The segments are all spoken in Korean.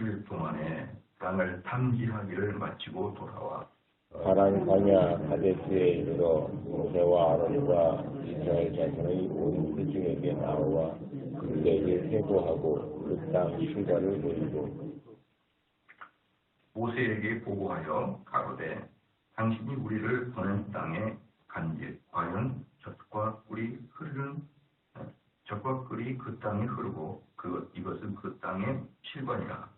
40일 동안에 땅을 탐지하기를 마치고 돌아와 바란 광야 가데스에 이르러 모세와 아론과 이스라엘 자손의 온 회중에게 나와 그들에게 회고하고 그 땅 실과를 보이고 모세에게 보고하여 가로되 당신이 우리를 보낸 땅에 간즉 과연 젖과 꿀이 그 땅에 흐르고 이것은 그 땅의 실과니라.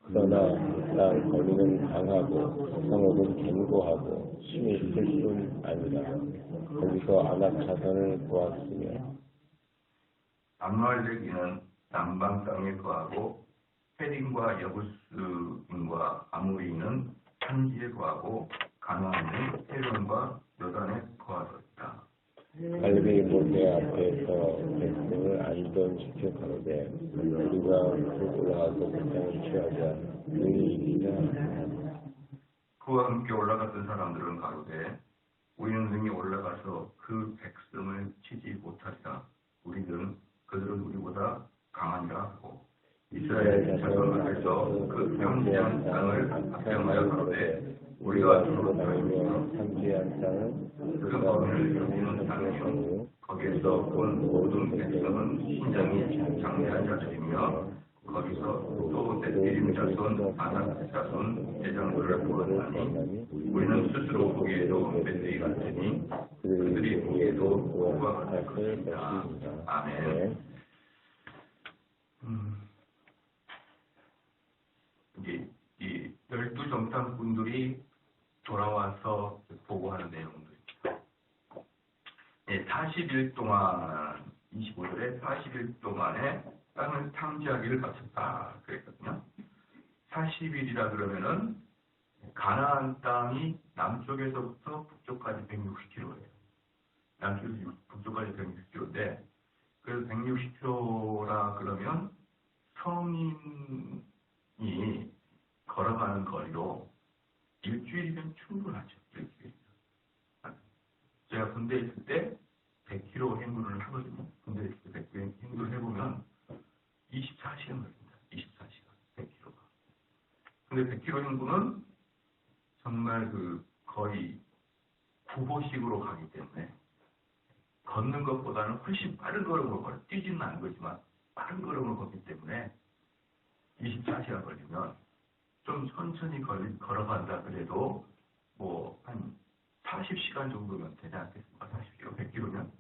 그러나 그 땅 거리는 강하고 성읍은 견고하고 심히 있을 뿐 아니라 거기서 아낙 자손을 보았으며 암말렉이는 남방 땅에 거하고 헤림과 여부스인과 아모리는 산지에 거하고 가나안은 헤론과 요단에 거하였다. 갈렙이 모세 앞에서 백성을 안전시켜 가로되 우리가 올라가서 그 땅을 취하자 그의 일이라. 그와 함께 올라갔던 사람들은 가로되 우리는 능히 올라가서 그 백성을 치지 못하리라. 그들은 우리보다 강하니라 하고 이스라엘 자손 앞에서 그 평지한 땅을 합병하여 가로되 우리가 주로 다니며 탐지한 땅은 그 범위를 이루는 땅이요 거기에서 온 모든 백성은 신장이 장대한 자들이며 거기서 또 넷기림 자손, 아낙 자손, 제장들을 보았나니 우리는 스스로 보기에도 멧돼지 같으니 그들이 보기에도 고구마 같을 것입니다. 아멘. 이제 이 12정탐꾼들이 돌아와서 보고하는 내용들입니다. 40일 동안 25절에 40일 동안에 땅을 탐지하기를 마쳤다 그랬거든요. 40일이라 그러면은 가나안 땅이 남쪽에서부터 북쪽까지 160km예요. 남쪽에서 북쪽까지 160km인데 그래서 160km라 그러면 성인이 걸어가는 거리로 일주일이면 충분하죠. 일주일. 제가 군대에 있을 때 100km 행군을 하거든요. 군대에 있을 때 100km 행군을 해보면 24시간 걸립니다. 24시간 100km가. 근데 100km 행군은 정말 거의 구보식으로 가기 때문에 걷는 것보다는 훨씬 빠른 걸음으로 뛰지는 않은 거지만 빠른 걸음으로 걷기 때문에 24시간 걸리면 좀 천천히 걸어간다 그래도 뭐 한 40시간 정도면 되지 않겠습니까? 40km, 100km면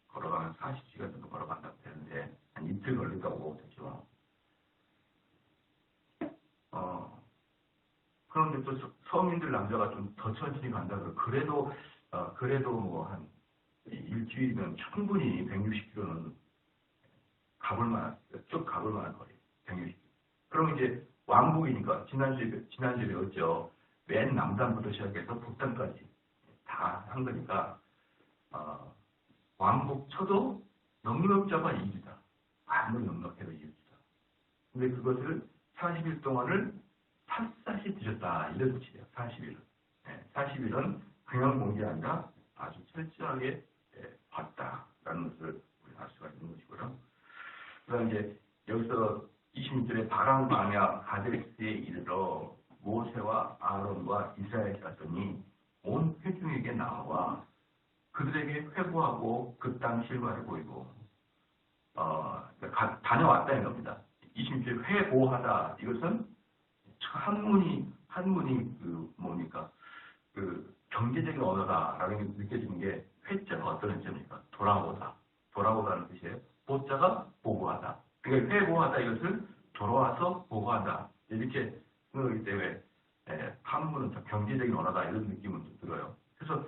걸어가면 40시간 정도 걸어간다고 되는데 한 이틀 걸린다고 되죠. 그런데 또 서민들 남자가 좀 더 천천히 간다 그래도 뭐 한 일주일이면 충분히 160km는 쭉 가볼 만한 거리. 160km. 그럼 이제 왕복이니까 지난주에 배웠죠. 맨 남단부터 시작해서 북단까지 다 한 거니까 왕복 쳐도 넉넉잡아 2주다. 아무리 넉넉해도 2주다. 근데 그것을 40일 동안을 샅샅이 드셨다. 이런 뜻이에요. 40일은. 40일은 그냥 본 게 아니라 아주 철저하게 봤다라는 것을 우리 알 수가 있는 것이고요. 그다음 이제 여기서 26절에 바람 광야 가데스에 이르러 모세와 아론과 이스라엘 자손이 온 회중에게 나와 그들에게 회고하고 그 땅 실과를 보이고 다녀왔다는 겁니다. 26절 회고하다 이것은 한문이 뭡니까 경제적인 언어다라는 게 느껴지는 게 회자가 어떤 회자입니까? 돌아오다는 뜻이에요. 보자가 보고하다. 그러니까 회고하다 이것을 돌아와서 보고하다 이렇게 생각하기 때문에 한문은 경제적인 언어다 이런 느낌은 좀 들어요. 그래서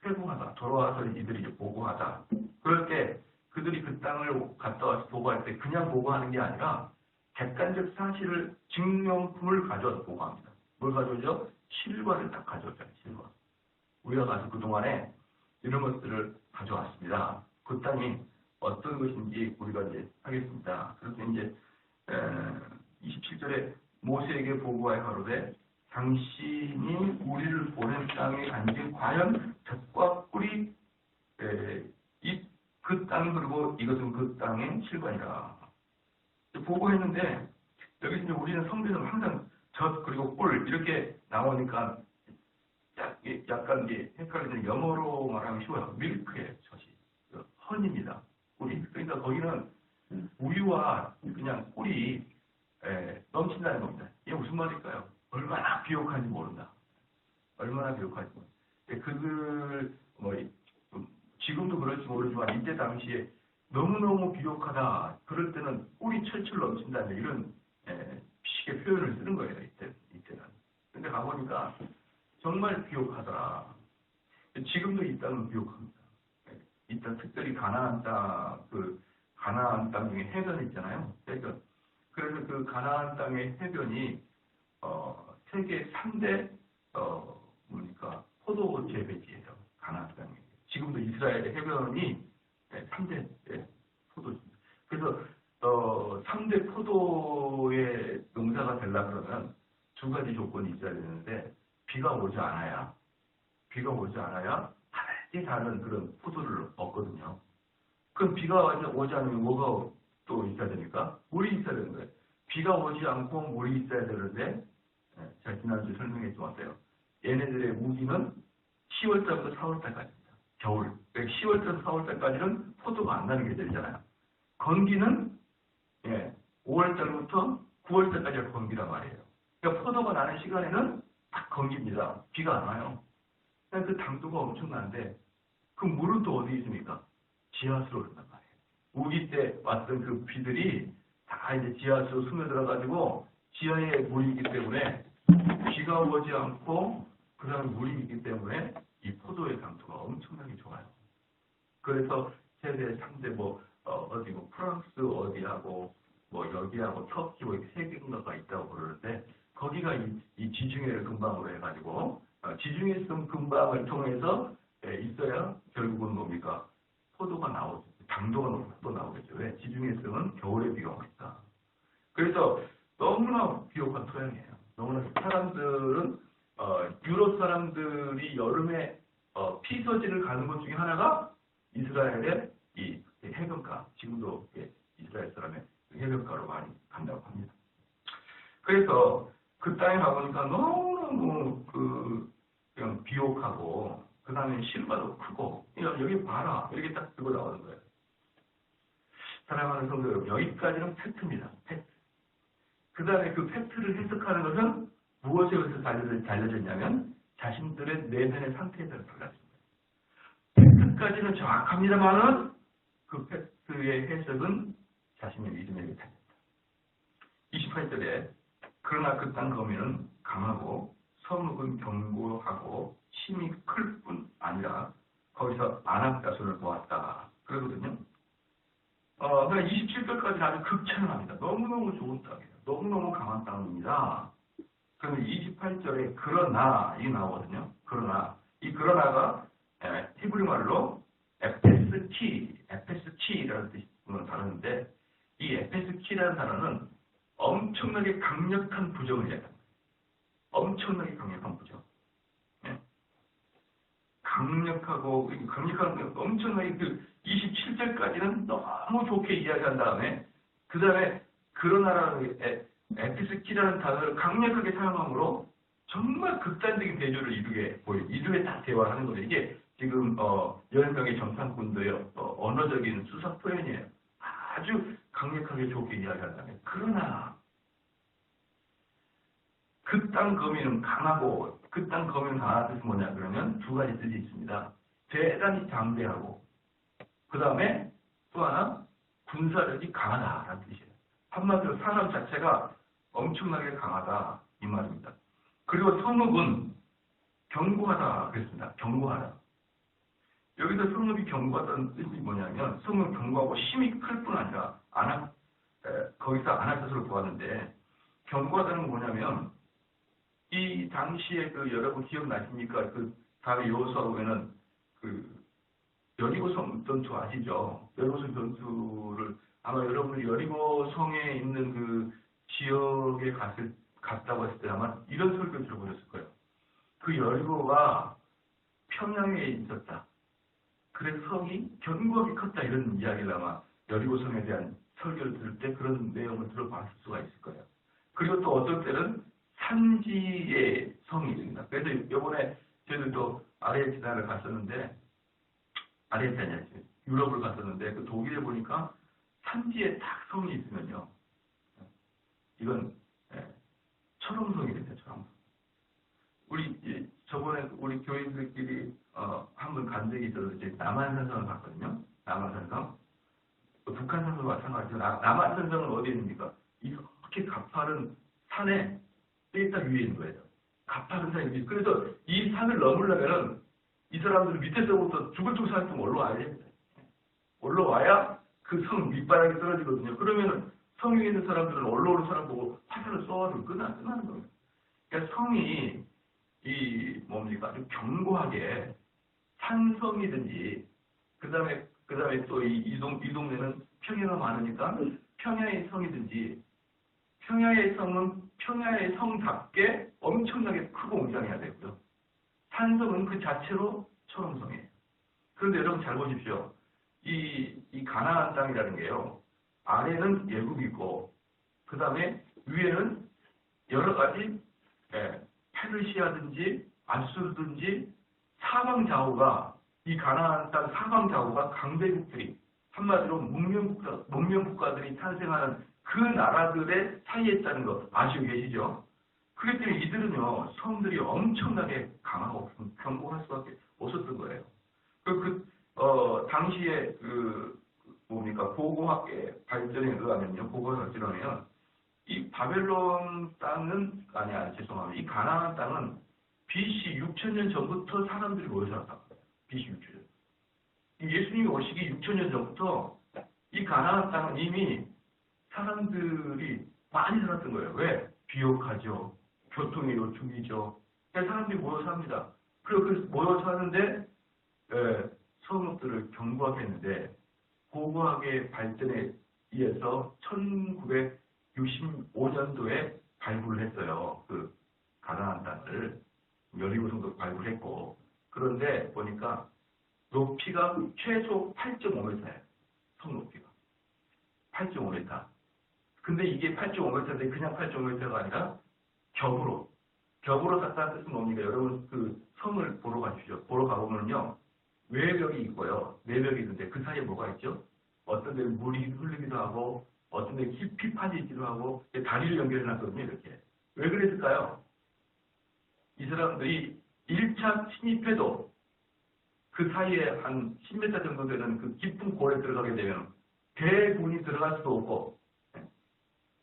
회고하다, 돌아와서 이들이 이제 보고하다. 그럴 때 그들이 그 땅을 갔다 와서 보고할 때 그냥 보고하는 게 아니라 객관적 사실을 증명품을 가져와서 보고합니다. 뭘 가져오죠? 실과를 딱 가져오잖아요. 실과. 우리가 가서 그동안에 이런 것들을 가져왔습니다. 그 땅이 어떤 것인지 우리가 이제 하겠습니다. 그래서 이제 27절에 모세에게 보고하여 가로되 당신이 우리를 보낸 땅에 간지 과연 젖과 꿀이 그 땅이 그리고 이것은 그 땅의 실과니라. 보고했는데 여기 이제 우리는 성경은 항상 젖 그리고 꿀 이렇게 나오니까 약간 이게 헷갈리는 영어로 말하면 쉬워요. 밀크의 젖이 허니입니다. 꿀이. 그러니까 거기는 우유와 그냥 꿀이 넘친다는 겁니다. 이게 무슨 말일까요? 얼마나 비옥한지 모른다. 얼마나 비옥한지 모른다. 그들 지금도 그럴지 모르지만 이때 당시에 너무너무 비옥하다. 그럴 때는 꿀이 철철 넘친다는 이런 식의 표현을 쓰는 거예요. 이때는. 근데 가보니까 정말 비옥하더라. 지금도 이 땅은 비옥합니다. 이 땅 특별히 가나안 땅 중에 해변 있잖아요. 해변. 그래서 그 가나안 땅의 해변이 세계 3대 포도 재배지예요. 가나안 땅이. 지금도 이스라엘의 해변이 3대 포도지입니다. 그래서 3대 포도의 농사가 되려면 그러면 두 가지 조건이 있어야 되는데 비가 오지 않아야 하늘이 다른 그런 포도를 얻거든요. 그럼 비가 오지 않으면 뭐가 또 있어야 됩니까? 물이 있어야 되는 거예요. 비가 오지 않고 물이 있어야 되는데 제가 지난주에 설명해 주었어요. 얘네들의 우기는 10월달부터 4월달까지입니다. 겨울. 10월달부터 4월달까지는 포도가 안 나는 계절이잖아요. 건기는 5월달부터 9월달까지가 건기란 말이에요. 그러니까 포도가 나는 시간에는 딱 건기입니다. 비가 안 와요. 그러니까 그 당도가 엄청난데 그 물은 또 어디 있습니까? 지하수로 오른단 말이에요. 우기 때 왔던 그 비들이 다 이제 지하수로 스며들어가지고 지하에 물이 있기 때문에 비가 오지 않고 그 다음에 물이 있기 때문에 이 포도의 당도가 엄청나게 좋아요. 그래서 세계 3대 프랑스 어디하고 여기하고 터키 이렇게 세 개인가가 있다고 그러는데 거기가 이 지중해를 근방으로 해가지고 지중해성 근방을 통해서 있어야 결국은 뭡니까? 포도가 나오죠. 당도가 높고 나오겠죠. 왜? 지중해성은 겨울에 비가 오니까. 그래서 너무나 비옥한 토양이에요. 너무나 사람들은 유럽 사람들이 여름에 피서지를 가는 것 중에 하나가 이스라엘의 이 해변가. 지금도 이스라엘 사람의 해변가로 많이 간다고 합니다. 그래서 그 땅에 가보니까 너무너무 그냥 비옥하고 그 다음에 실바도 크고 여기 봐라 이렇게 딱 들고 나오는 거예요. 사랑하는 성도 여러분, 여기까지는 팩트입니다. 팩트. 그 다음에 그 팩트를 해석하는 것은 무엇에 의해서 달려졌냐면 자신들의 내면의 상태에 따라 달랐습니다. 팩트까지는 정확합니다만은 그 팩트의 해석은 자신의 믿음에게 달렸다. 28절에 그러나 그 땅 거민은 강하고 성읍은 견고하고 힘이 클 뿐 아니라 거기서 안악자손을 보았다. 그러거든요. 그러니까 27절까지는 아주 극찬합니다. 너무너무 좋은 땅이에요. 너무너무 강한 땅입니다. 그러면 28절에 그러나 이 나오거든요. 그러나가 히브리 말로 에페스키라는 뜻으로 다루는데 이 에페스키라는 단어는 엄청나게 강력한 부정을 얘기합니다. 엄청나게 강력한 부정. 강력한 엄청나게 그 27절까지는 너무 좋게 이야기한 다음에 그 다음에 그러나라는 에피스키라는 단어를 강력하게 사용함으로 정말 극단적인 대조를 이루게 딱 대화하는 거죠. 이게 지금 10명의 정탐꾼들의 언어적인 수사 표현이에요. 아주 강력하게 좋게 이야기한 다음에 그러나 그 땅 거민은 강하고 그 땅 거민은 강한 뜻이 뭐냐 그러면 두 가지 뜻이 있습니다. 대단히 장대하고 그 다음에 또 하나 군사력이 강하다라는 뜻이에요. 한마디로 사람 자체가 엄청나게 강하다 이 말입니다. 그리고 성읍은 견고하다 그랬습니다. 견고하다. 여기서 성읍이 견고하다는 뜻이 뭐냐면 성읍 견고하고 힘이 클 뿐 아니라 거기서 안악자손을 보았는데 견고하다는 건 뭐냐면 이 당시에 여러분 기억나십니까? 다음에 여호수아 보면은 여리고성 전투 아시죠? 여리고성 전투를 아마 여러분이 여리고성에 있는 그 지역에 갔다고 했을 때 아마 이런 설교 들어보셨을 거예요. 그 여리고가 평양에 있었다. 그래서 성이 견고하게 컸다 이런 이야기를 아마 여리고성에 대한 설교를 들을 때 그런 내용을 들어봤을 수가 있을 거예요. 그리고 또 어떨 때는 산지의 성이 됩니다. 그래서 이번에 저희들도 아르헨티나를 갔었는데, 아르헨티나 유럽을 갔었는데 그 독일에 보니까 산지에 딱 성이 있으면요, 이건 철옹성이 됩니다. 철옹성. 우리 저번에 우리 교인들끼리 한 번 간 적이 있어서 이제 남한산성을 갔거든요. 남한산성. 북한산성도 마찬가지죠. 남한산성은 어디에 있습니까? 이렇게 가파른 산에 일단 위에 있는 거예요. 가파른 산이 위에. 그래서 이 산을 넘으려면은 이 사람들은 밑에서부터 죽을 살쯤 올라와야 됩니다. 올라와야 그 성 밑바닥이 떨어지거든요. 그러면은 성 위에 있는 사람들은 올라오는 사람 보고 화살을 쏘아주고 끝나는 겁니다. 그러니까 성이 뭡니까? 아주 견고하게 산성이든지, 그 다음에 또 이 동네는 평야가 많으니까 평야의 성이든지, 평야의 성은 평야의 성답게 엄청나게 크고 웅장해야 되고요. 산성은 그 자체로 초롱성이에요. 그런데 여러분 잘 보십시오. 이 가나안 땅이라는 게요, 아래는 애국이고, 그 다음에 위에는 여러 가지 페르시아든지 아수르든지 사방 좌우가, 이 가나안 땅 사방 좌우가 강대국들이, 한마디로 문명국가들이 탄생하는 그 나라들의 사이에 있다는 거 아시고 계시죠? 그렇기 때문에 이들은요, 성들이 엄청나게 강하고 견고할 수밖에 없었던 거예요. 당시에 고고학의 발전에 의하면요, 고고학의 발전에 의하면 이 바벨론 땅은 죄송합니다. 이 가나안 땅은 BC 6000년 전부터 사람들이 모여 살았다. BC 6000년. 예수님이 오시기 6000년 전부터 이 가나안 땅은 이미 사람들이 많이 살았던 거예요. 왜? 비옥하죠. 교통의 요충이죠. 사람들이 모여 삽니다. 그래서 모여 사는데 성읍들을 견고하게 했는데, 고고학의 발전에 의해서 1965년도에 발굴을 했어요. 그 가나안 땅을 여리고성도 발굴했고, 그런데 보니까 높이가 최소 8.5m예요. 성 높이가 8.5m. 근데 이게 8.5m인데 그냥 8.5m가 아니라 겹으로 샀다는 뜻은 뭡니까? 여러분 그 성을 보러 가십시오. 보러 가보면요, 외벽이 있고요, 내벽이 있는데 그 사이에 뭐가 있죠? 어떤 데는 물이 흐르기도 하고, 어떤 데는 깊이 파져 있기도 하고, 다리를 연결해 놨거든요. 이렇게. 왜 그랬을까요? 이 사람들이 1차 침입해도 그 사이에 한 10m 정도 되는 그 깊은 골에 들어가게 되면 대군이 들어갈 수도 없고,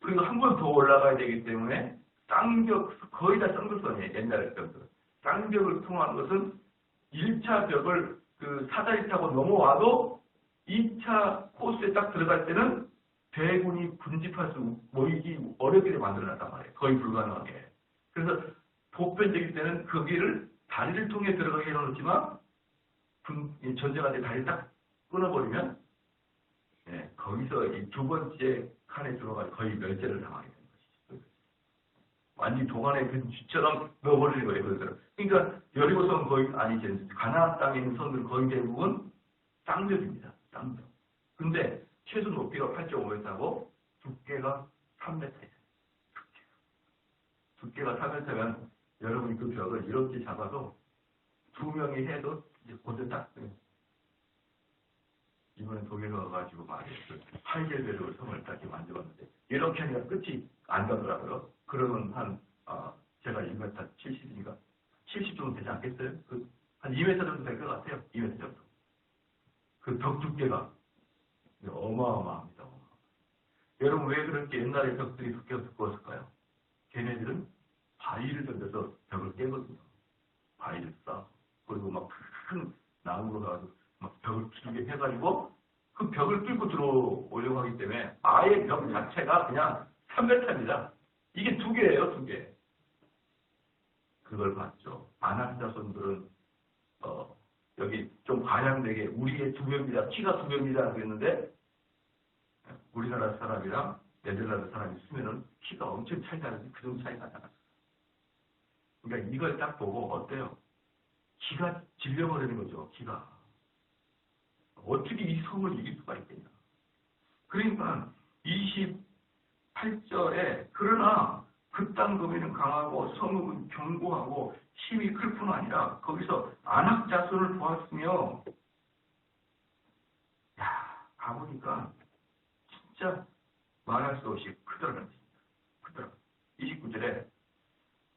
그리고 한 번 더 올라가야 되기 때문에 쌍벽, 거의 다 쌍벽선이에요. 옛날에 벽들. 쌍벽을 통한 것은 1차 벽을 그 사다리 타고 넘어와도 2차 코스에 딱 들어갈 때는 대군이 군집할 수, 모이기 어렵게 만들어놨단 말이에요. 거의 불가능하게. 그래서 보편적일 때는 그 길을 다리를 통해 들어가게 해놓지만, 전쟁할 때 다리 딱 끊어버리면, 거기서 이 두 번째 칸에 들어가 거의 멸제를 당하게 되는 것이죠. 완전히 동안의 그 쥐처럼 넣어버리는 거예요. 그래서. 그러니까 여리고성 거의, 가나안 땅에 있는 성들 거의 대부분 쌍벽입니다. 쌍벽. 근데 최소 높이가 8.5m고 두께가 3m예요. 두께가 3m면 여러분이 그 벽을 이렇게 잡아도 2명이 해도 이제 고대 딱. 이번에 독일에 가가지고 말이에요. 하이델베르그 성을 딱 만들었는데 이렇게 하니까 끝이 안 가더라고요. 그러면 제가 1m 70이니까 70 정도 되지 않겠어요? 한 2m 정도 될 것 같아요. 2m 정도. 그 벽 두께가 어마어마합니다. 여러분 왜 그렇게 옛날에 벽들이 두께가 두꺼웠을까요? 걔네들은 바위를 던져서 벽을 깨거든요. 바위를 쌓아. 그리고 막 큰 나무로 가지고 막 벽을 길게 해가지고 그 벽을 뚫고 들어오려고 하기 때문에 아예 벽 자체가 그냥 3m입니다. 이게 2개예요, 2개. 그걸 봤죠. 아낙 자손들은 여기 좀 과장되게 우리의 2배입니다. 키가 2배입니다. 그랬는데 우리나라 사람이랑 네덜란드 사람이 있으면은 키가 엄청 차이가 나는데 그 정도 차이가 나요. 그러니까 이걸 딱 보고 어때요? 기가 질려버리는 거죠. 기가. 어떻게 이 성을 이길 수가 있겠냐. 그러니까 28절에 그러나 범위는 강하고 성읍은 견고하고 힘이 클 뿐 아니라 거기서 안악 자손을 보았으며, 야, 가보니까 진짜 말할 수 없이 크더라고요. 크더라고요. 29절에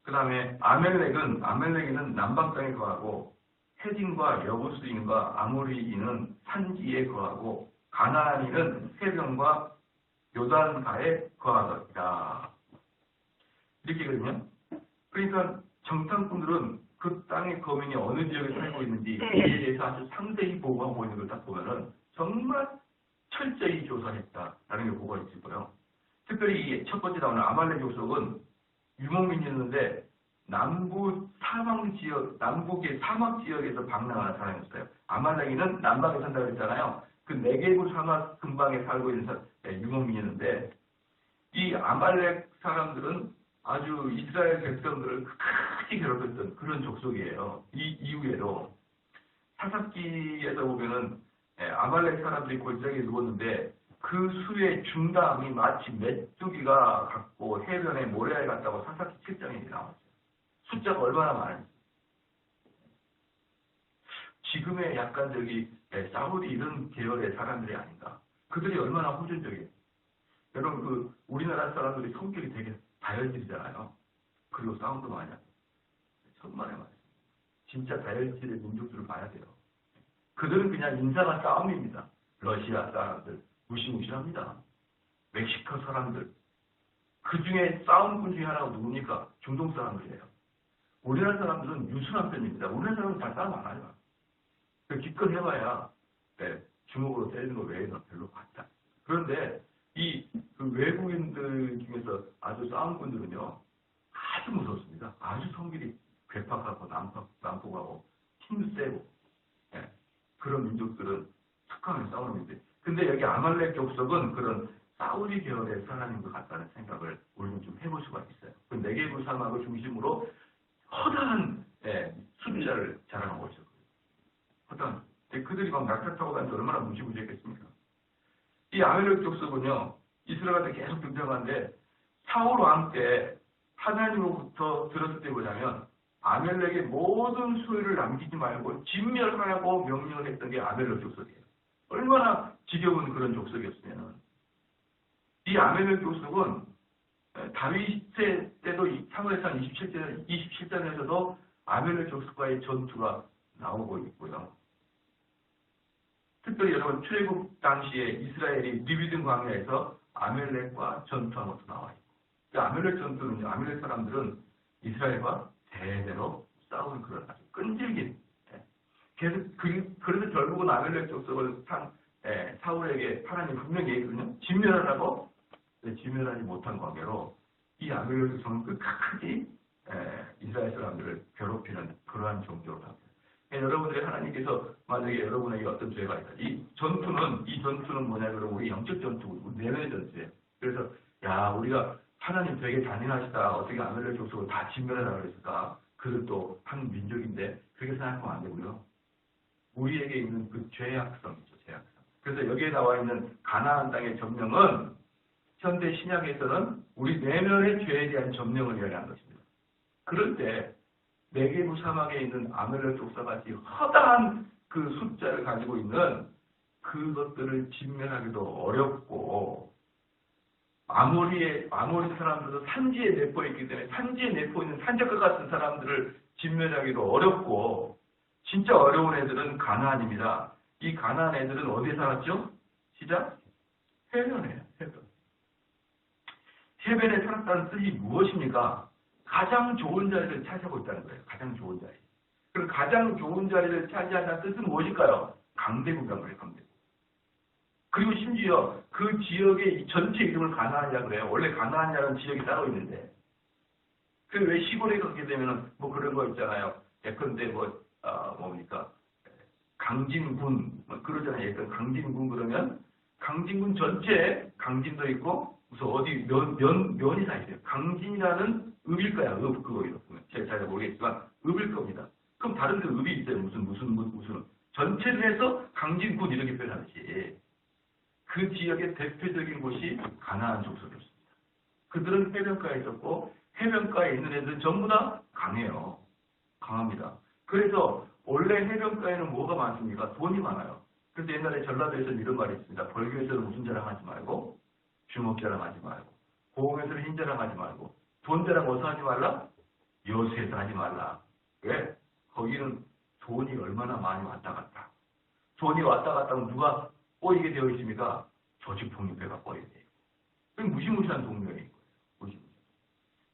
그 다음에 아멜렉에는 남방 땅에 거하고 헤딘과 여부스인과 아모리인은 산지에 거하고 가나안인은 해변과 요단가에 거하더라. 이렇게거든요. 그러니까 정탐꾼들은 그 땅의 거민이 어느 지역에 살고 있는지 이에 대해서 아주 상세히 보고하고 있는 걸 딱 보면은 정말 철저히 조사했다라는 게 보고가 있고요. 특별히 첫 번째 나오는 아말렉 족속은 유목민이었는데 남북의 사막 지역에서 방랑하는 사람이었어요. 아말렉이는 남방에 산다고 했잖아요. 그 네게부 사막 근방에 살고 있는 유목민이었는데 이 아말렉 사람들은 아주 이스라엘 백성들을 크게 괴롭혔던 그런 족속이에요. 이 이후에도 사사기에서 보면은 아말렉 사람들이 골짜기에 누웠는데 그 수의 중담이 마치 메뚜기가 갖고 해변에 모래알 같다고 사사기 7장에 나왔어요. 숫자가 얼마나 많은지. 지금의 약간 사우디 이런 계열의 사람들이 아닌가. 그들이 얼마나 호전적이에요. 여러분 우리나라 사람들이 성격이 되게 다혈질이잖아요. 그리고 싸움도 많이 하고. 천만에 말이에요. 진짜 다혈질의 민족들을 봐야 돼요. 그들은 그냥 인사가 싸움입니다. 러시아 사람들 무시무시합니다. 멕시코 사람들. 그 중에 싸움꾼 중에 하나가 누굽니까? 중동 사람들이에요. 우리나라 사람들은 유순한 편입니다. 우리나라 사람은 잘 싸움 안 하죠. 기껏 해봐야 주먹으로 때리는 거 외에는 별로 봤다. 그런데 그 외국인들 중에서 아주 싸움꾼들은요 아주 무섭습니다. 아주 성질이 괴팍하고 난폭하고 힘도 세고 그런 민족들은 특강을 싸우는 민족. 근데 여기 아말렉 족속은 그런 사우디 계열의 사람인 것 같다는 생각을 우리는 좀 해볼 수가 있어요. 그 네게부 사막을 중심으로 허다한 숫자를 자랑하고 있었거든요. 허다한. 그들이 막 낙타 타고 다니면서 얼마나 무시무시했겠습니까? 이 아말렉 족속은요 이스라엘한테 계속 등장하는데 사울 왕 때 하나님으로부터 들었을 때 보자면 아멜렉의 모든 소유를 남기지 말고 진멸하라고 명령을 했던 게 아멜렉 족속이에요. 얼마나 지겨운 그런 족속이었으면 이 아멜렉 족속은 다윗 때도 사무엘상 27장에서도 아멜렉 족속과의 전투가 나오고 있고요. 특별히 여러분 출애굽 당시에 이스라엘이 리비든 광야에서 아멜렉과 전투한 것도 나와 있고, 아멜렉 전투는요, 아멜렉 사람들은 이스라엘과 대대로 싸우는 그런 아주 끈질긴. 그래서 결국은 아멜렉 족속을 사울에게 하나님 분명히 얘기했거든요. 진멸하라고. 진멸하지 못한 관계로 이 아멜렉 족속은 끝까지 이스라엘 사람들을 괴롭히는 그러한 종교로 합니다. 여러분들이 하나님께서 만약에 여러분에게 어떤 죄가 있다. 이 전투는 뭐냐면 우리 영적 전투, 우리 내면의 전투예요. 그래서 우리가 하나님 되게 잔인하시다. 어떻게 아멜렉 족속을 다 진멸하라고 그랬을까? 그들도 한 민족인데 그렇게 생각하면 안 되고요. 우리에게 있는 그 죄악성이죠. 죄악성. 그래서 여기에 나와 있는 가나안 땅의 점령은 현대 신약에서는 우리 내면의 죄에 대한 점령을 이야기하는 것입니다. 그럴 때 네게부 사막에 있는 아멜렉 족속같이 허다한 그 숫자를 가지고 있는 그것들을 진멸하기도 어렵고 아모리 사람들도 산지에 내포 있기 때문에 산지에 내포 있는 산적과 같은 사람들을 진멸하기도 어렵고 진짜 어려운 애들은 가나안입니다. 이 가나안 애들은 어디에 살았죠? 시작? 해변이에요. 해변에 살았다는 뜻이 무엇입니까? 가장 좋은 자리를 차지하고 있다는 거예요. 가장 좋은 자리. 그럼 가장 좋은 자리를 차지한다는 뜻은 무엇일까요? 강대국이란 말이에요. 강대국. 그리고 심지어 그 지역의 전체 이름을 가나안이라고 그래요. 원래 가나안이라는 지역이 따로 있는데. 그 왜 시골에 가게 되면은 뭐 그런 거 있잖아요. 예컨대 뭡니까? 강진군 그러잖아요. 예컨 강진군 그러면 강진군 전체에 강진도 있고 무슨 어디 면이 다 있어요. 강진이라는 읍일까요? 그거예요. 제가 잘 모르겠지만 읍일 겁니다. 그럼 다른 데 읍이 있어요. 무슨 전체를 해서 강진군 이렇게 표현하듯이 그 지역의 대표적인 곳이 가나안 족속이었습니다. 그들은 해변가에 있었고 해변가에 있는 애들은 전부 다 강해요. 강합니다. 그래서 원래 해변가에는 뭐가 많습니까? 돈이 많아요. 그래서 옛날에 전라도에서는 이런 말이 있습니다. 벌교에서는 무슨 자랑하지 말고 주먹 자랑하지 말고 고흥에서는 흰 자랑하지 말고 돈 자랑 어디서 하지 말라? 여수에서 하지 말라. 왜? 거기는 돈이 얼마나 많이 왔다 갔다. 돈이 왔다 갔다 하면 누가 꼬이게 되어 있습니까? 조직폭력배가 꼬이게 돼요. 그게 무시무시한 동료인 거예요. 무시무시.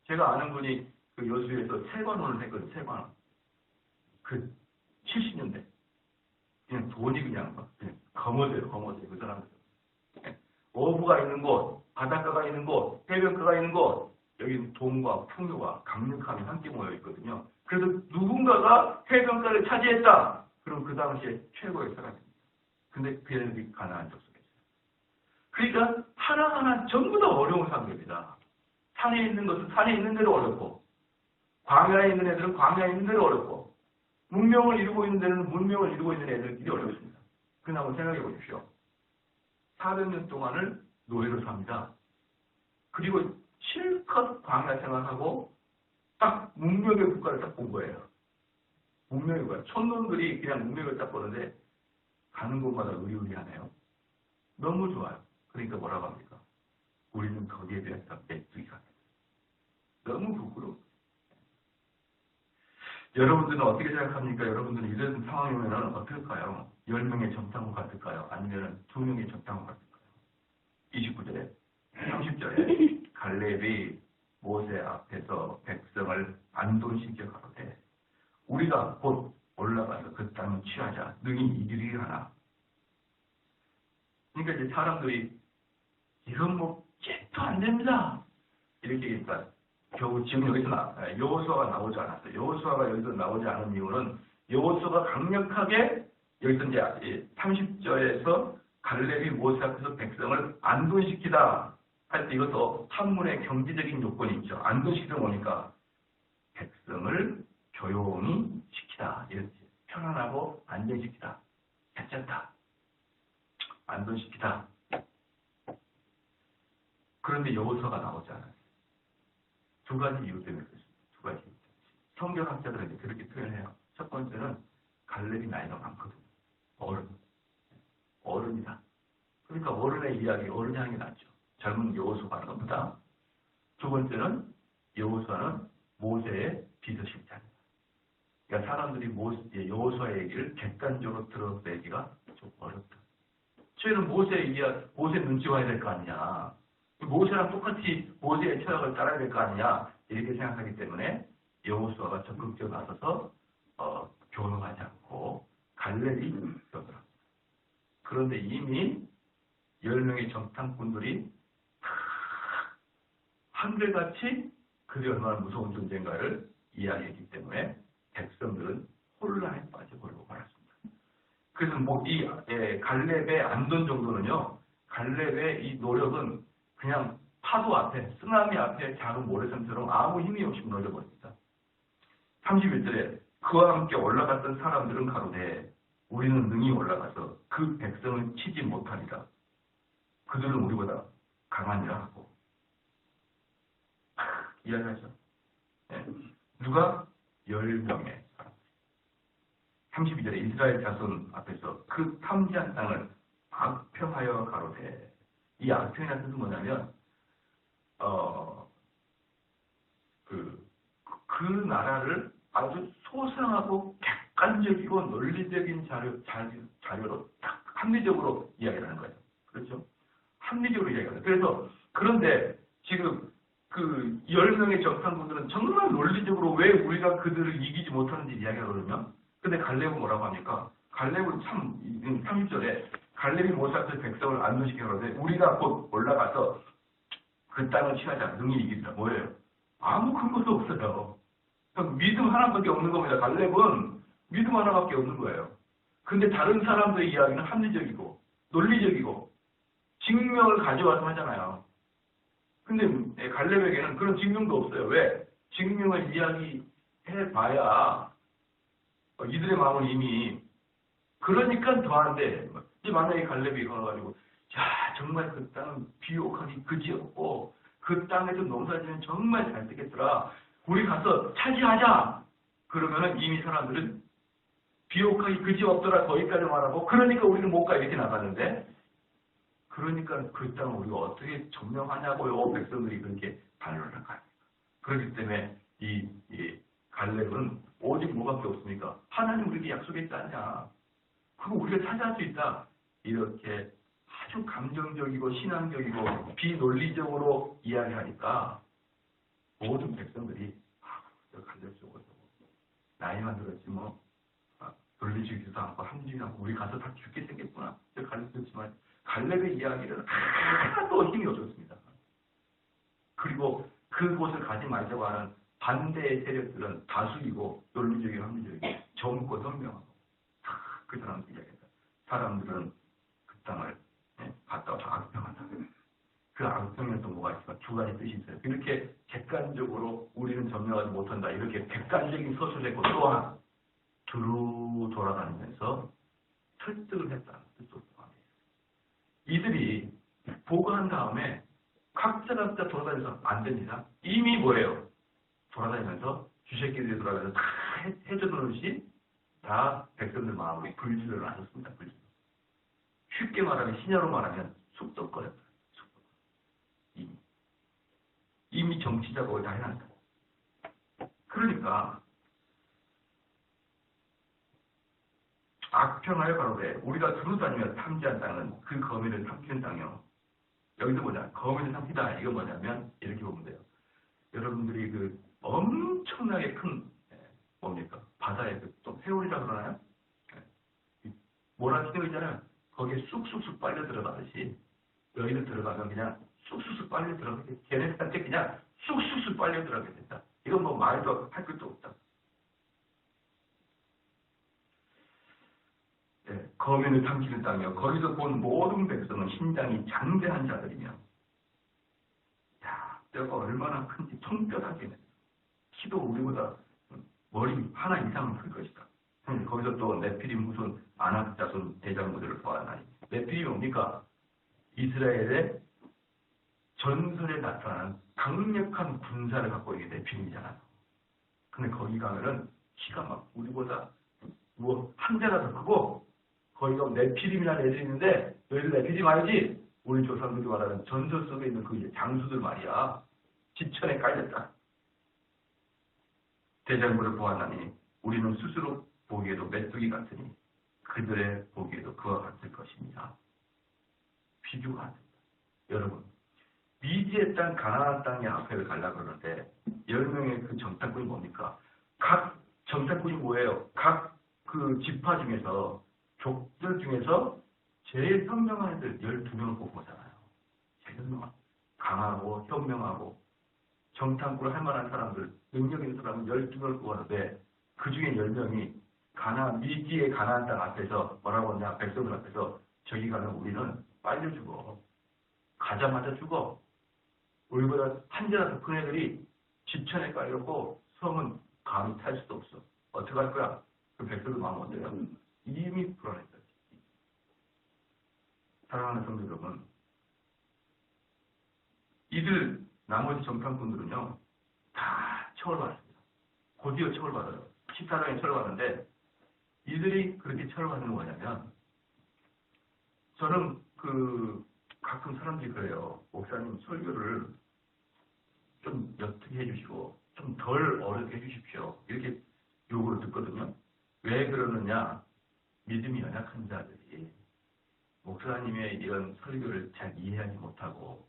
제가 아는 분이 그 여수에서 세관원을 했거든요. 세관원. 그 70년대. 그냥 돈이 그냥 거머져요. 그 사람들. 어부가 있는 곳, 바닷가가 있는 곳, 해변가가 있는 곳, 여기는 돈과 풍요가 강력함이 함께 모여 있거든요. 그래서 누군가가 해변가를 차지했다. 그럼 그 당시에 최고의 사람입니다. 근데 그 애들이 가난한 족속이었어요. 그러니까 하나하나 전부 다 어려운 상태입니다. 산에 있는 것은 산에 있는 대로 어렵고, 광야에 있는 애들은 광야에 있는 대로 어렵고, 문명을 이루고 있는 데는 문명을 이루고 있는 애들끼리 어렵습니다. 그러나 한번 생각해 보십시오. 400년 동안을 노예로 삽니다. 그리고 실컷 광야 생활하고 딱 문명의 국가를 딱 본 거예요. 문명의 국가. 촌놈들이 그냥 문명을 딱 보는데 가는 곳마다 의리의리하네요. 너무 좋아요. 그러니까 뭐라고 합니까? 우리는 거기에 대해서 메뚜기가 너무 부끄러워. 여러분들은 어떻게 생각합니까? 여러분들은 이런 상황이면 어떨까요? 10명의 정탐호 같을까요? 아니면 2명의 정탐호 같을까요? 29절에 30절에 갈렙이 모세 앞에서 백성을 안돈시켜 가로되 우리가 곧 올라가서 그 땅을 취하자 능히 이기리하나. 그러니까 이제 사람들이 이건 뭐 쟤도 안 됩니다. 이렇게 얘기했다. 겨우 지금 여기서 여호수아가 나오지 않았어요. 여호수아가 여기서 나오지 않은 이유는 여호수아가 강력하게 여기서 이제 30절에서 갈렙이 모세 앞에서 백성을 안돈시키다 할 때 이것도 한문의 경제적인 요건이 있죠. 안돈시키다 보니까 백성을 조용히 시키다. 이렇게 편안하고 안정시키다. 괜찮다. 안돈시키다. 그런데 여호수아가 나오지 않았어요. 두 가지 이유 때문에 그렇습니다. 두 가지 이유 때문에. 성경학자들은 그렇게 표현해요. 첫 번째는 갈렙이 나이가 많거든요. 어른이다. 그러니까 어른의 이야기, 어른이 하는 게 낫죠. 젊은 여호수아가 하는 것보다. 두 번째는 여호수아는 모세의 비서실장이다. 그러니까 사람들이 여호수아의 얘기를 객관적으로 들어내기가 좀 어렵다. 저희는 모세 눈치 봐야 될 거 아니냐. 모세랑 똑같이 모세의 철학을 따라야 될 거 아니냐. 이렇게 생각하기 때문에 여호수아가 적극적으로 나서서 교섭하지 않고 갈렙이 교섭을 합니다. 그런데 이미 10명의 정탐꾼들이 한결같이 그들이 얼마나 무서운 존재인가를 이야기했기 때문에 백성들은 혼란에 빠져버리고 말았습니다. 그래서 이 갈렙의 안돈 정도는요. 갈렙의 이 노력은 그냥 파도 앞에, 쓰나미 앞에 작은 모래성처럼 아무 힘이 없이 무너져버립니다. 31절에 그와 함께 올라갔던 사람들은 가로되 우리는 능히 올라가서 그 백성을 치지 못하리라. 그들은 우리보다 강하니라 하고 이야기하죠. 네. 누가? 10명의 사람. 32절에 이스라엘 자손 앞에서 그 탐지한 땅을 악평하여 가로되 이 악평이라는 뜻은 뭐냐면 그 나라를 아주 소상하고 객관적이고 논리적인 자료로 딱 합리적으로 이야기를 하는 거예요. 그렇죠? 합리적으로 이야기하는 거예요. 그런데 지금 그 10명의 정탐꾼들은 정말 논리적으로 왜 우리가 그들을 이기지 못하는지 이야기하거든요. 근데 갈렙은 뭐라고 합니까? 갈렙은 30절에 갈렙이 모세 앞에서 백성을 안도시키는데 우리가 곧 올라가서 그 땅을 취하자. 능히 이기리라. 뭐예요? 아무 근거도 없어요. 믿음 하나밖에 없는 겁니다. 갈렙은 믿음 하나밖에 없는 거예요. 근데 다른 사람들의 이야기는 합리적이고 논리적이고 증명을 가져와서 하잖아요. 근데 갈렙에게는 그런 증명도 없어요. 왜? 증명을 이야기해봐야 이들의 마음은 이미 그러니까 더한데 만약에 갈렙이 걸어가지고 야 정말 그 땅은 비옥하기 그지없고 그 그 땅에서 농사지면 정말 잘 되겠더라. 우리 가서 차지하자. 그러면은 이미 사람들은 비옥하기 그지 없더라. 거기까지 말하고 그러니까 우리는 못 가 이렇게 나가는데 그러니까 그 땅을 우리가 어떻게 점령하냐고요. 백성들이 그렇게 반론을 한 거예요. 그렇기 때문에 이 갈렙은 오직 뭐밖에 없습니까? 하나님 우리에게 약속했지 않냐. 그거 우리가 차지할 수 있다. 이렇게 아주 감정적이고 신앙적이고 비논리적으로 이야기하니까 모든 백성들이 갈렙 쪽으로 나이만 들었지 뭐 논리적이지도 않고 합리적이지도 않고 우리 가서 다 죽게 생겼구나. 갈렙이었지만 갈렙의 이야기는 하나도 힘이 없었습니다. 그리고 그곳을 가지 말자고 하는 반대의 세력들은 다수이고 논리적이고 합리적이고 젊고 현명하고 그 사람들 이야기했다. 사람들은 그 땅을 갔다 와서 악평한다. 그 악평에는 또 뭐가 있을까? 두 가지 뜻이 있어요. 이렇게 객관적으로 우리는 점령하지 못한다. 이렇게 객관적인 서술했고 또한 두루 돌아다니면서 설득을 했다는 뜻으로 합니다. 이들이 보고한 다음에 각자 돌아다니면서 안 됩니다. 이미 뭐예요? 돌아다니면서 쥐새끼들이 돌아다니면서 다 해줘놓듯이 다 백성들 마음으로 불질을 하셨습니다. 불질. 쉽게 말하면 신야로 말하면 쑥덕거렸다. 이미 정치 작업을 다 해놨다. 그러니까 악평하여 가로되 우리가 두루다니며 탐지한 땅은 그 거민을 삼키는 땅이요. 여기서 뭐냐? 거민을 삼키다. 이건 뭐냐면 이렇게 보면 돼요. 여러분들이 그 엄청나게 큰 뭡니까? 바다에 또 회오리라고 그러나요? 몰아치는 거 있잖아요. 거기에 쑥쑥쑥 빨려 들어가듯이 여기는 들어가면 그냥 쑥쑥쑥 빨려 들어가게 걔네들한테 그냥 쑥쑥쑥 빨려 들어가게 된다. 이건 뭐 말도 할 것도 없다. 거민을 삼키는 땅이요. 거기서 본 모든 백성은 신장이 장대한 자들이며 야, 뼈가 얼마나 큰지 손뼈다기는 키도 우리보다 머리 하나 이상은 클 것이다. 거기서 또 네피림 후손 아낙 자손 대장부들을 보았나니 네피림이 뭡니까? 이스라엘의 전설에 나타나는 강력한 군사를 갖고 있는 네피림이잖아요. 근데 거기 가면은 키가 막 우리보다 뭐 한 대나 더 크고 거기가 네피림이라는 애들이 있는데 너희들 네피림 알지? 우리 조상들이 말하는 전설 속에 있는 그 장수들 말이야. 지천에 깔렸다. 대장부를 보았나니 우리는 스스로 보기에도 메뚜기 같으니 그들의 보기에도 그와 같을 것입니다. 비교가 안 됩니다. 여러분, 미지의 땅, 가나안 땅의 앞에 가려고 그러는데 10명의 그 정탐꾼이 뭡니까? 각 정탐꾼이 뭐예요? 각 그 지파 중에서 족들 중에서 제일 현명한 애들 12명을 뽑고잖아요. 제일 현명한. 강하고 현명하고 정탐꾼을 할 만한 사람들, 능력 있는 사람은 12명을 뽑았는데 그 중에 10명이 미지의 가나안 땅 앞에서 뭐라고 하냐, 백성들 앞에서 저기 가면 우리는 빨려 죽어. 가자마자 죽어. 우리보다 한 대나 더 큰 애들이 지천에 깔렸고 성은 감히 탈 수도 없어. 어떻게 할 거야? 그 백성들 마음 어때요? 이미 불안했다. 사랑하는 성도 여러분, 이들 나머지 정탐꾼들은요 다 처벌받습니다. 곧이어 처벌받아요. 14장에 처벌받는데 이들이 그렇게 처벌받는 건 뭐냐면 저는 가끔 사람들이 그래요. 목사님 설교를 좀 옅게 해주시고 좀 덜 어렵게 해주십시오. 이렇게 요구를 듣거든요. 왜 그러느냐? 믿음이 연약한 자들이 목사님의 이런 설교를 잘 이해하지 못하고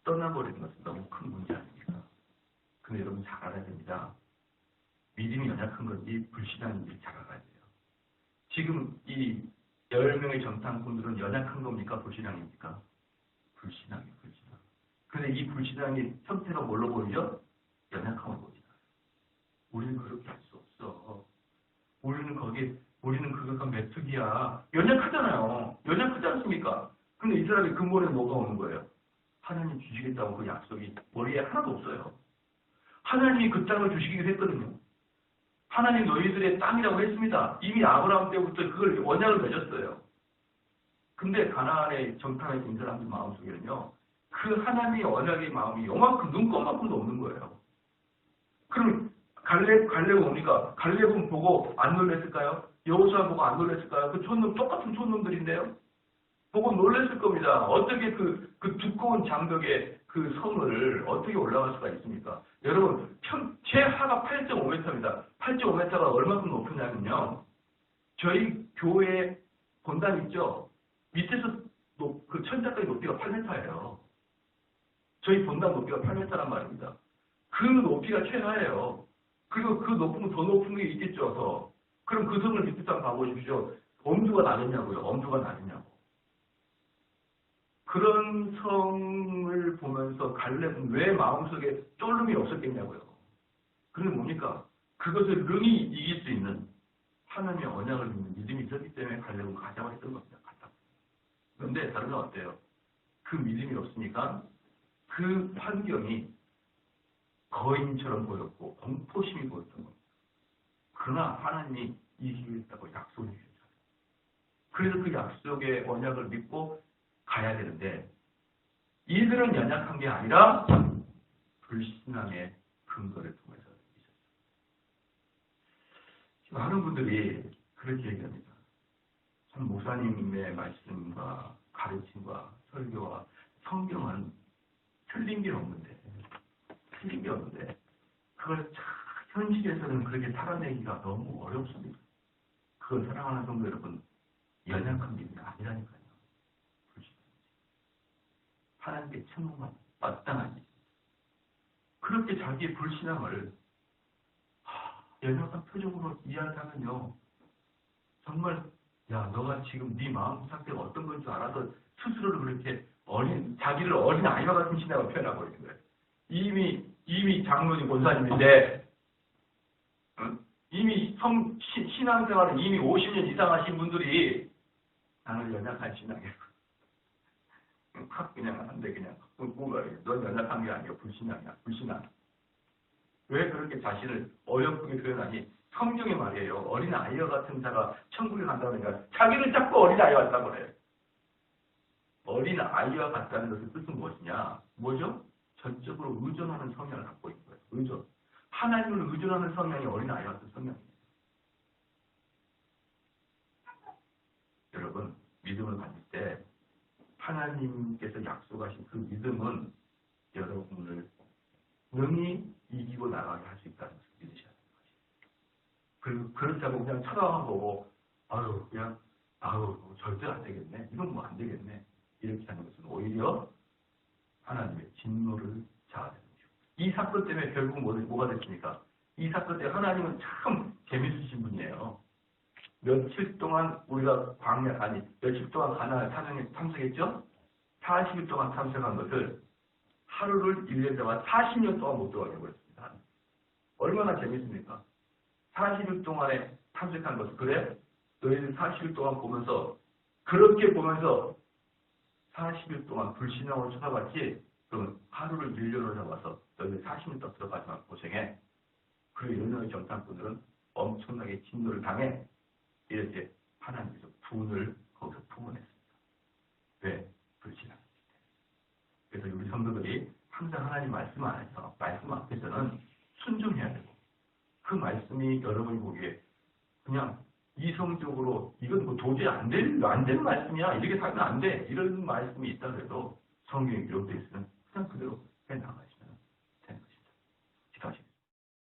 떠나버리는 것은 너무 큰 문제 아닙니까? 근데 여러분 잘 알아야 됩니다. 믿음이 연약한 건지 불신앙인지 잘 알아야 돼요. 지금 이 10명의 정탐꾼들은 연약한 겁니까? 불신앙입니까? 불신앙이에요. 불신앙. 근데 이 불신앙이 형태가 뭘로 보이죠? 연약함을 보이죠. 우리는 그렇게 할 수 없어. 우리는 그거가 메뚜기야. 연약하잖아요. 연약하지 않습니까? 근데 이 사람이 근본에 뭐가 오는 거예요? 하나님 주시겠다고 그 약속이 머리에 하나도 없어요. 하나님이 그 땅을 주시기로 했거든요. 하나님 너희들의 땅이라고 했습니다. 이미 아브라함 때부터 그걸 언약을 맺었어요. 근데 가나안의 정탐에 있는 사람들 마음속에는요. 그 하나님의 언약의 마음이 요만큼 눈곱만큼도 없는 거예요. 그럼 갈렙 옵니까? 갈렙은 보고 안 놀랬을까요? 여호수아 보고 안 놀랬을까요? 그 촌놈 똑같은 촌놈들인데요. 보고 놀랬을 겁니다. 어떻게 그 두꺼운 장벽에 그 성을 어떻게 올라갈 수가 있습니까? 여러분, 최하가 8.5m입니다. 8.5m가 얼마큼 높으냐면요. 저희 교회 본당 있죠? 밑에서 그 천장까지 높이가 8m예요. 저희 본당 높이가 8m란 말입니다. 그 높이가 최하예요. 그리고 그 높은 더 높은 게 있겠죠. 더. 그럼 그 성을 밑에서 한번 가보십시오. 엄두가 나겠냐고요. 엄두가 나겠냐고. 그런 성을 보면서 갈렙은 왜 마음속에 쫄름이 없었겠냐고요. 그게 뭡니까? 그것을 능히 이길 수 있는 하나님의 언약을 믿는 믿음이 있었기 때문에 갈렙은 가자고 했던 겁니다. 그런데 다른 건 어때요? 그 믿음이 없으니까 그 환경이 거인처럼 보였고 공포심이 보였던 겁니다. 그러나 하나님이 이기겠다고 약속을 주셨어요. 그래서 그 약속의 언약을 믿고 가야 되는데 이들은 연약한 게 아니라 불신앙의 근거를 통해서 있었어요. 많은 분들이 그렇게 얘기합니다. 참 목사님의 말씀과 가르침과 설교와 성경은 틀린 게 없는데 그걸 현실에서는 그렇게 살아내기가 너무 어렵습니다. 그걸 사랑하는 성도 여러분, 연약한 믿음이 아니라니까요. 하나님께 천국만 마땅하지. 그렇게 자기의 불신앙을 연약한 표정으로 이야기하면요. 정말 야, 너가 지금 네 마음 상태가 어떤 건 줄 알아서 스스로를 그렇게 자기를 어린 아이와 같은 신앙을 표현하고 있는 거예요. 이미 장로님 권사님인데, 이미 신앙생활을 이미 50년 이상 하신 분들이 나는 연약한 신앙이에요. 그냥 안 돼, 그냥. 넌 연약한 게 아니야. 불신앙이야. 불신앙. 왜 그렇게 자신을 어여쁘게 표현하니? 성경의 말이에요. 어린 아이와 같은 자가 천국에 간다니까 자기를 자꾸 어린 아이와 같다고 그래. 어린 아이와 같다는 것의 뜻은 무엇이냐? 뭐죠? 전적으로 의존하는 성향을 갖고 있는 거예요. 의존. 하나님을 의존하는 성향이 어린 아이 같은 성향이에요. 여러분, 믿음을 가질 때 하나님께서 약속하신 그 믿음은 여러분을 능히 이기고 나가게 할 수 있다는 것을 믿으셔야 돼요. 그리고 그렇다고 그냥 쳐다만 보고 절대 안 되겠네. 이건 뭐 안 되겠네. 이렇게 하는 것은 오히려 하나님의 진노를 자아내는 거죠. 이 사건 때문에 결국 뭐가 됐습니까? 이 사건 때문에 하나님은 참 재밌으신 분이에요. 며칠 동안 우리가 며칠 동안 가나안 탐색했죠? 40일 동안 탐색한 것을 하루를 1년 동안 40년 동안 못 들어가게 버렸습니다. 얼마나 재밌습니까? 40일 동안에 탐색한 것을 그래? 너희들 40일 동안 보면서 그렇게 보면서 40일 동안 불신앙으로 쳐다봤지? 그러면 하루를 1년으로 잡아서 너희들 40년 동안 들어가지만 고생해. 그리고 이런 정탐꾼들은 엄청나게 진노를 당해. 이렇게 하나님께서 분을 거기서 품어냈습니다. 왜? 불신앙. 그래서 우리 성도들이 항상 하나님 말씀 앞에서는 순종해야 되고 그 말씀이 여러분이 보기에 그냥 이성적으로 이건 뭐 도저히 안 되는 말씀이야. 이렇게 살면 안 돼. 이런 말씀이 있다 그래도 성경에 기록되어 있으면